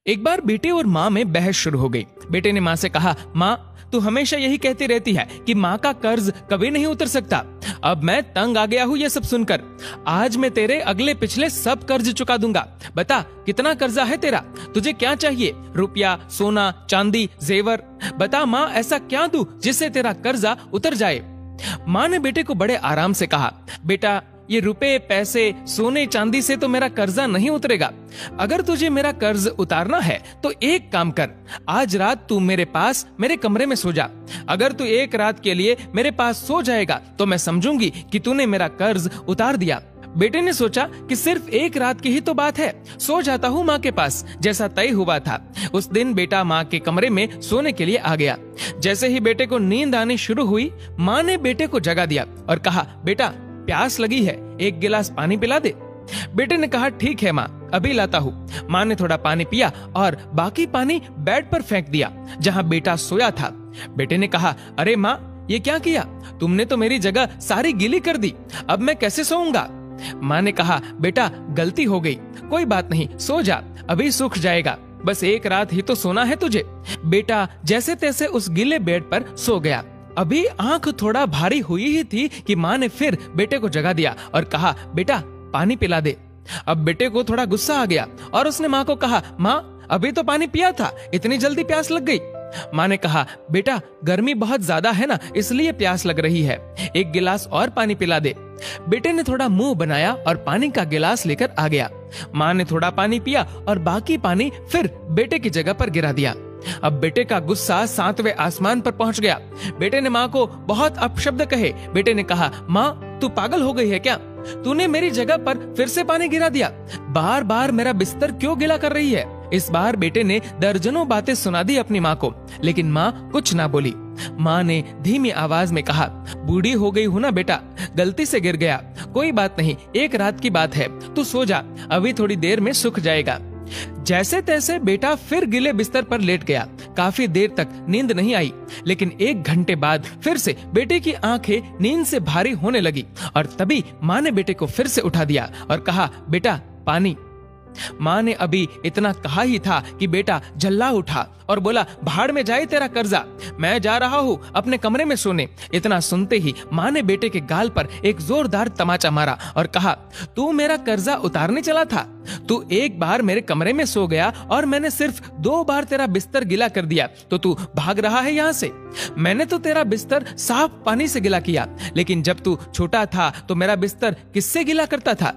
एक बार बेटे और माँ में बहस शुरू हो गई। बेटे ने माँ से कहा, माँ तू हमेशा यही कहती रहती है कि माँ का कर्ज कभी नहीं उतर सकता। अब मैं तंग आ गया हूँ ये सब सुनकर। आज मैं तेरे अगले पिछले सब कर्ज चुका दूंगा। बता कितना कर्जा है तेरा? तुझे क्या चाहिए? रुपया, सोना, चांदी, जेवर? बता माँ, ऐसा क्या दूं जिससे तेरा कर्जा उतर जाए? माँ ने बेटे को बड़े आराम से कहा, बेटा ये रुपए, पैसे, सोने, चांदी से तो मेरा कर्जा नहीं उतरेगा। अगर तुझे मेरा कर्ज उतारना है तो एक काम कर, आज रात तू मेरे पास मेरे कमरे में सो जा। अगर तू एक रात के लिए मेरे पास सो जाएगा तो मैं समझूंगी कि तूने मेरा कर्ज उतार दिया। बेटे ने सोचा कि सिर्फ एक रात की ही तो बात है, सो जाता हूँ माँ के पास, जैसा तय हुआ था। उस दिन बेटा माँ के कमरे में सोने के लिए आ गया। जैसे ही बेटे को नींद आनी शुरू हुई, माँ ने बेटे को जगा दिया और कहा, बेटा प्यास लगी है, एक गिलास पानी पिला दे। बेटे ने कहा, ठीक है माँ, अभी लाता हूँ। माँ ने थोड़ा पानी पिया और बाकी पानी बेड पर फेंक दिया जहाँ बेटा सोया था। बेटे ने कहा, अरे माँ ये क्या किया? तुमने तो मेरी जगह सारी गीली कर दी, अब मैं कैसे सोऊंगा? माँ ने कहा, बेटा गलती हो गई, कोई बात नहीं, सो जा, अभी सूख जाएगा, बस एक रात ही तो सोना है तुझे। बेटा जैसे तैसे उस गीले बेड पर सो गया। अभी आंख थोड़ा भारी हुई ही थी कि माँ ने फिर बेटे को जगा दिया और कहा, बेटा पानी पिला दे। अब बेटे को थोड़ा गुस्सा आ गया और उसने माँ को कहा, माँ अभी तो पानी पिया था, इतनी जल्दी प्यास लग गई। माँ ने कहा, बेटा गर्मी बहुत ज्यादा है ना, इसलिए प्यास लग रही है, एक गिलास और पानी पिला दे। बेटे ने थोड़ा मुंह बनाया और पानी का गिलास लेकर आ गया। माँ ने थोड़ा पानी पिया और बाकी पानी फिर बेटे की जगह पर गिरा दिया। अब बेटे का गुस्सा 7वें आसमान पर पहुंच गया। बेटे ने माँ को बहुत अपशब्द कहे। बेटे ने कहा, माँ तू पागल हो गई है क्या? तूने मेरी जगह पर फिर से पानी गिरा दिया, बार बार मेरा बिस्तर क्यों गीला कर रही है? इस बार बेटे ने दर्जनों बातें सुना दी अपनी माँ को, लेकिन माँ कुछ ना बोली। माँ ने धीमी आवाज में कहा, बूढ़ी हो गई हूँ ना बेटा, गलती से गिर गया, कोई बात नहीं, एक रात की बात है, तू सो जा, अभी थोड़ी देर में सूख जाएगा। जैसे तैसे बेटा फिर गीले बिस्तर पर लेट गया। काफी देर तक नींद नहीं आई, लेकिन 1 घंटे बाद फिर से बेटे की आंखें नींद से भारी होने लगी और तभी माँ ने बेटे को फिर से उठा दिया और कहा, बेटा पानी। माँ ने अभी इतना कहा ही था कि बेटा झल्ला उठा और बोला, भाड़ में जाए तेरा कर्जा, मैं जा रहा हूँ अपने कमरे में सोने। इतना सुनते ही माँ ने बेटे के गाल पर एक जोरदार तमाचा मारा और कहा, तू मेरा कर्जा उतारने चला था? तू एक बार मेरे कमरे में सो गया और मैंने सिर्फ 2 बार तेरा बिस्तर गीला कर दिया तो तू भाग रहा है यहाँ से। मैंने तो तेरा बिस्तर साफ पानी से गीला किया, लेकिन जब तू छोटा था तो मेरा बिस्तर किससे गीला करता था?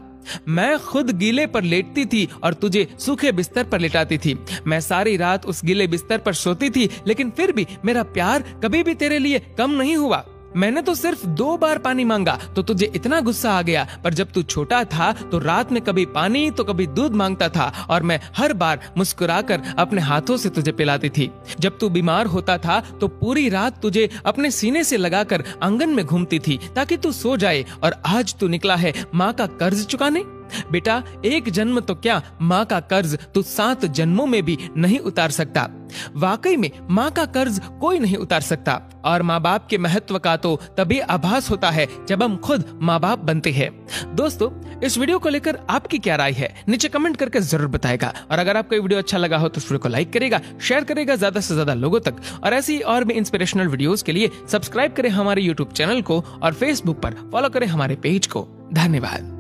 मैं खुद गीले पर लेटती थी और तुझे सूखे बिस्तर पर लेटाती थी। मैं सारी रात उस गीले बिस्तर पर सोती थी, लेकिन फिर भी मेरा प्यार कभी भी तेरे लिए कम नहीं हुआ। मैंने तो सिर्फ 2 बार पानी मांगा तो तुझे इतना गुस्सा आ गया, पर जब तू छोटा था तो रात में कभी पानी तो कभी दूध मांगता था और मैं हर बार मुस्कुराकर अपने हाथों से तुझे पिलाती थी। जब तू बीमार होता था तो पूरी रात तुझे अपने सीने से लगाकर आंगन में घूमती थी ताकि तू सो जाए, और आज तू निकला है माँ का कर्ज चुकाने। बेटा एक जन्म तो क्या, माँ का कर्ज तू 7 जन्मों में भी नहीं उतार सकता। वाकई में माँ का कर्ज कोई नहीं उतार सकता, और माँ बाप के महत्व का तो तभी आभास होता है जब हम खुद माँ बाप बनते हैं। दोस्तों इस वीडियो को लेकर आपकी क्या राय है, नीचे कमेंट करके जरूर बताएगा। और अगर आपको ये वीडियो अच्छा लगा हो तो इस वीडियो को लाइक करेगा, शेयर करेगा ज्यादा से ज्यादा लोगों तक, और ऐसी और भी इंस्पिरेशनल वीडियोस के लिए सब्सक्राइब करें हमारे यूट्यूब चैनल को और फेसबुक पर फॉलो करें हमारे पेज को। धन्यवाद।